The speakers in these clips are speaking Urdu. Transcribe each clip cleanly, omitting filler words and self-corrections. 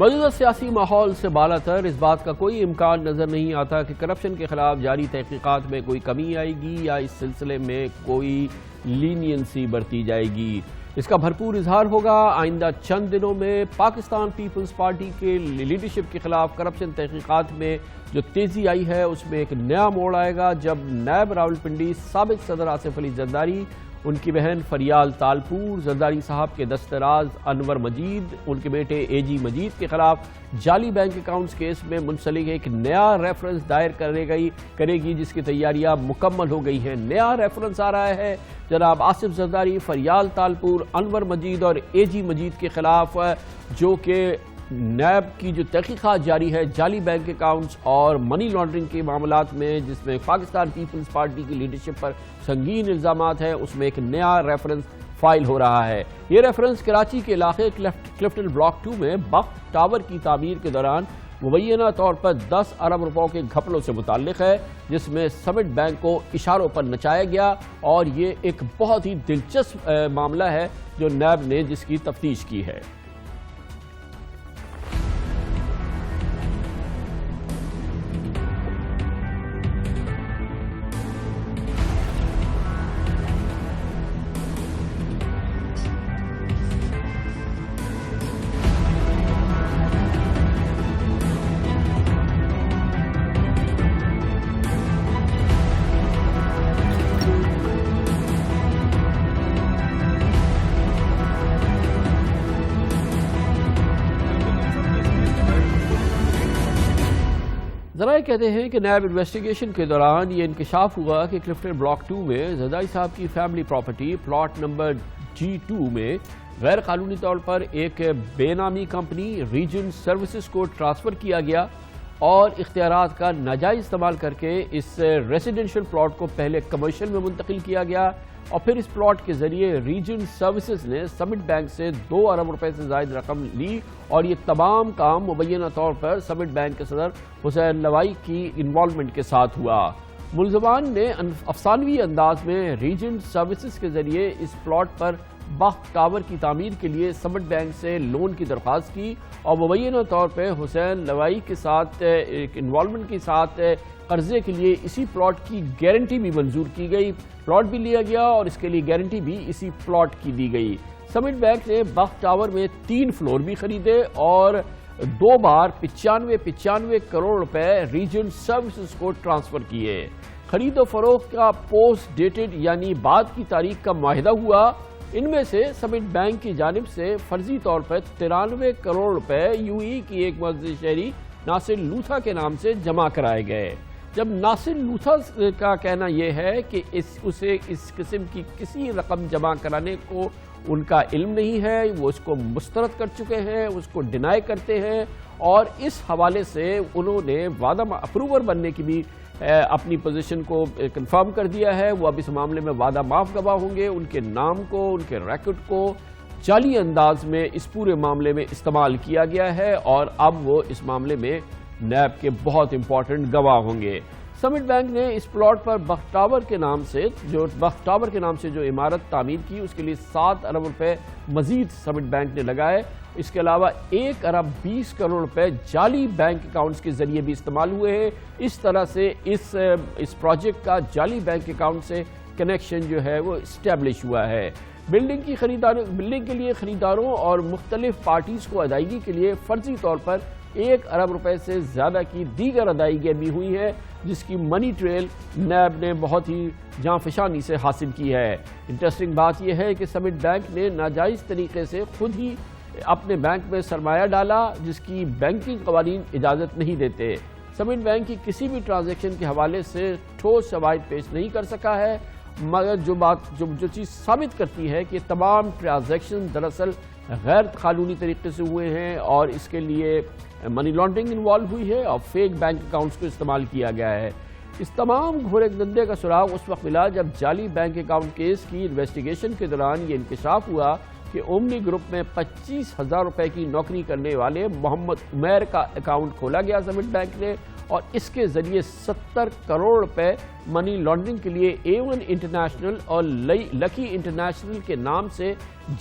موجودہ سیاسی ماحول سے بالاتر اس بات کا کوئی امکان نظر نہیں آتا کہ کرپشن کے خلاف جاری تحقیقات میں کوئی کمی آئے گی یا اس سلسلے میں کوئی لینینسی برتی جائے گی۔ اس کا بھرپور اظہار ہوگا آئندہ چند دنوں میں۔ پاکستان پیپلز پارٹی کے لیڈرشپ کے خلاف کرپشن تحقیقات میں جو تیزی آئی ہے اس میں ایک نیا موڑ آئے گا جب نیب راولپنڈی سابق صدر آصف علی زرداری، ان کی بہن فریال تالپور، زرداری صاحب کے دستراز انور مجید، ان کے بیٹے اے جی مجید کے خلاف جعلی بینک اکاؤنٹس کیس میں منسلک ایک نیا ریفرنس دائر کرے گی جس کی تیاریاں مکمل ہو گئی ہیں۔ نیا ریفرنس آ رہا ہے جناب آصف زرداری، فریال تالپور، انور مجید اور اے جی مجید کے خلاف، جو کہ نیب کی جو تحقیقات جاری ہے جعلی بینک اکاؤنٹس اور منی لانڈرنگ کے معاملات میں، جس میں پاکستان پیپلز پارٹی کی لیڈرشپ پر سنگین الزامات ہیں، اس میں ایک نیا ریفرنس فائل ہو رہا ہے۔ یہ ریفرنس کراچی کے علاقے کلفٹن بلاک 2 میں بخت ٹاور کی تعمیر کے دوران مبینہ طور پر 10 ارب روپوں کے گھپلوں سے متعلق ہے، جس میں سمٹ بینک کو اشاروں پر نچایا گیا، اور یہ ایک بہت ہی دلچسپ معاملہ ہے جو نیب نے جس کی تفتیش کی ہے۔ ذرائع کہتے ہیں کہ نیب انویسٹیگیشن کے دوران یہ انکشاف ہوا کہ کلفٹن بلاک 2 میں زرداری صاحب کی family property plot number G2 میں غیر قانونی طور پر ایک بے نامی کمپنی ریجن سروسز کو ٹرانسفر کیا گیا اور اختیارات کا ناجائز استعمال کر کے اس ریزیڈنشل پلاٹ کو پہلے کمرشل میں منتقل کیا گیا، اور پھر اس پلاٹ کے ذریعے ریجن سروسز نے سمٹ بینک سے 2 ارب روپے سے زائد رقم لی، اور یہ تمام کام مبینہ طور پر سمٹ بینک کے صدر حسین لوائی کی انوالومنٹ کے ساتھ ہوا۔ ملزمان نے افسانوی انداز میں ریجن سروسز کے ذریعے اس پلاٹ پر بخت ٹاور کی تعمیر کے لیے سمٹ بینک سے لون کی درخواست کی، اور مبینہ طور پہ حسین لوائی کے ساتھ ایک انوالومنٹ کے ساتھ قرضے کے لیے اسی پلاٹ کی گارنٹی بھی منظور کی گئی، پلاٹ بھی لیا گیا اور اس کے لیے گارنٹی بھی اسی پلاٹ کی دی گئی۔ سمٹ بینک نے بخت ٹاور میں 3 فلور بھی خریدے اور 2 بار 95 کروڑ روپے ریجن سروسز کو ٹرانسفر کیے۔ خرید و فروخت کا پوسٹ ڈیٹڈ یعنی بعد کی تاریخ کا معاہدہ ہوا، ان میں سے سمٹ بینک کی جانب سے فرضی طور پر 93 کروڑ روپے UAE کی ایک معزز شہری ناصر لوتھا کے نام سے جمع کرائے گئے۔ جب ناصر لوتھا کا کہنا یہ ہے کہ اسے اس قسم کی کسی رقم جمع کرانے کو ان کا علم نہیں ہے، وہ اس کو مسترد کر چکے ہیں، اس کو ڈینائی کرتے ہیں، اور اس حوالے سے انہوں نے وعدہ اپروور بننے کی بھی اپنی پوزیشن کو کنفرم کر دیا ہے۔ وہ اب اس معاملے میں وعدہ معاف گواہ ہوں گے، ان کے نام کو، ان کے ریکارڈ کو جعلی انداز میں اس پورے معاملے میں استعمال کیا گیا ہے، اور اب وہ اس معاملے میں نیب کے بہت امپورٹنٹ گواہ ہوں گے۔ سمٹ بینک نے اس پلاٹ پر بخت ٹاور کے نام سے جو عمارت تعمیر کی، اس کے لیے 7 ارب روپے مزید سمٹ بینک نے لگائے۔ اس کے علاوہ 1 ارب 20 کروڑ روپے جعلی بینک اکاؤنٹس کے ذریعے بھی استعمال ہوئے ہیں۔ اس طرح سے اس پروجیکٹ کا جعلی بینک اکاؤنٹ سے کنیکشن جو ہے وہ اسٹیبلش ہوا ہے۔ بلڈنگ کے لیے خریداروں اور مختلف پارٹیز کو ادائیگی کے لیے فرضی طور پر 1 ارب روپے سے زیادہ کی دیگر ادائیگیاں بھی ہوئی ہیں، جس کی منی ٹریل نیب نے بہت ہی جانفشانی سے حاصل کی ہے۔ انٹرسٹنگ بات یہ ہے کہ سمٹ بینک نے ناجائز طریقے سے خود ہی اپنے بینک میں سرمایہ ڈالا، جس کی بینکنگ قوانین اجازت نہیں دیتے۔ سمٹ بینک کی کسی بھی ٹرانزیکشن کے حوالے سے ٹھوس شواہد پیش نہیں کر سکا ہے، مگر جو چیز ثابت کرتی ہے کہ تمام ٹرانزیکشن دراصل غیر قانونی طریقے سے ہوئے ہیں، اور اس کے لیے منی لانڈرنگ انوالو ہوئی ہے اور فیک بینک اکاؤنٹس کو استعمال کیا گیا ہے۔ اس تمام گھورے دندے کا سراغ اس وقت ملا جب جعلی بینک اکاؤنٹ کیس کی انویسٹیگیشن کے دوران یہ انکشاف ہوا کہ اومنی گروپ میں 25,000 روپے کی نوکری کرنے والے محمد عمیر کا اکاؤنٹ کھولا گیا سمٹ بینک نے، اور اس کے ذریعے 70 کروڑ روپے منی لانڈرنگ کے لیے A1 انٹرنیشنل اور لکی انٹرنیشنل کے نام سے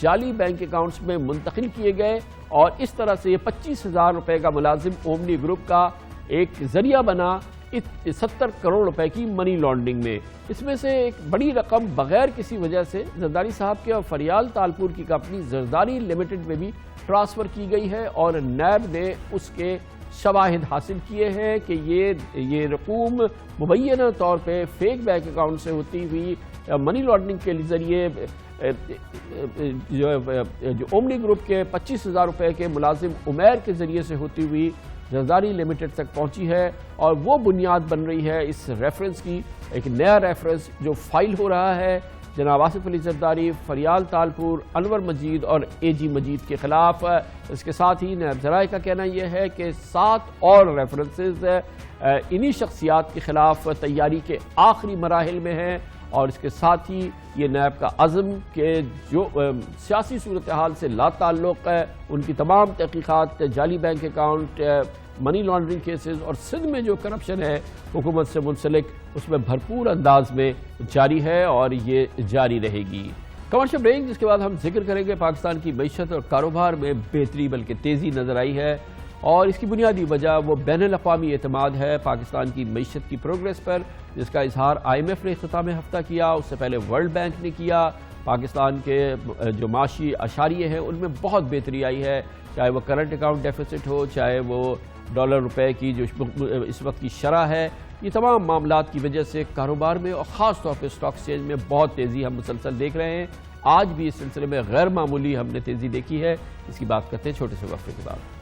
جعلی بینک اکاؤنٹس میں منتقل کیے گئے، اور اس طرح سے یہ 25,000 روپے کا ملازم اومنی گروپ کا ایک ذریعہ بنا 70 کروڑ روپے کی منی لانڈرنگ میں۔ اس میں سے ایک بڑی رقم بغیر کسی وجہ سے زرداری صاحب کے اور فریال تالپور کی کمپنی زرداری لمیٹڈ میں بھی ٹرانسفر کی گئی ہے، اور نیب نے اس کے شواہد حاصل کیے ہیں کہ یہ رقوم مبینہ طور پہ فیک بینک اکاؤنٹ سے ہوتی ہوئی منی لانڈرنگ کے ذریعے جو اومنی گروپ کے 25,000 روپے کے ملازم عمیر کے ذریعے سے ہوتی ہوئی زرداری لمیٹڈ تک پہنچی ہے، اور وہ بنیاد بن رہی ہے اس ریفرنس کی، ایک نیا ریفرنس جو فائل ہو رہا ہے جناب آصف علی زرداری، فریال تالپور، انور مجید اور AG مجید کے خلاف۔ اس کے ساتھ ہی نیب ذرائع کا کہنا یہ ہے کہ 7 اور ریفرنسز انہی شخصیات کے خلاف تیاری کے آخری مراحل میں ہیں، اور اس کے ساتھ ہی یہ نیب کا عزم کہ جو سیاسی صورتحال سے لا تعلق ہے ان کی تمام تحقیقات، جعلی bank account, money laundering cases اور سندھ میں جو کرپشن ہے حکومت سے منسلک، اس میں بھرپور انداز میں جاری ہے اور یہ جاری رہے گی۔ کمرشل بریک، جس کے بعد ہم ذکر کریں گے پاکستان کی معیشت اور کاروبار میں بہتری بلکہ تیزی نظر آئی ہے، اور اس کی بنیادی وجہ وہ بین الاقوامی اعتماد ہے پاکستان کی معیشت کی پروگریس پر، جس کا اظہار IMF نے اختتام ہفتہ کیا، اس سے پہلے ورلڈ بینک نے کیا۔ پاکستان کے جو معاشی اشاریے ہیں ان میں بہت بہتری آئی ہے، چاہے وہ کرنٹ اکاؤنٹ ڈیفیسٹ ہو، چاہے وہ ڈالر روپے کی جو اس وقت کی شرح ہے، یہ تمام معاملات کی وجہ سے کاروبار میں اور خاص طور پہ اسٹاک ایکسچینج میں بہت تیزی ہم مسلسل دیکھ رہے ہیں۔ آج بھی اس سلسلے میں غیر معمولی ہم نے تیزی دیکھی ہے، اس کی بات کرتے ہیں چھوٹے سے وقفے کے بعد۔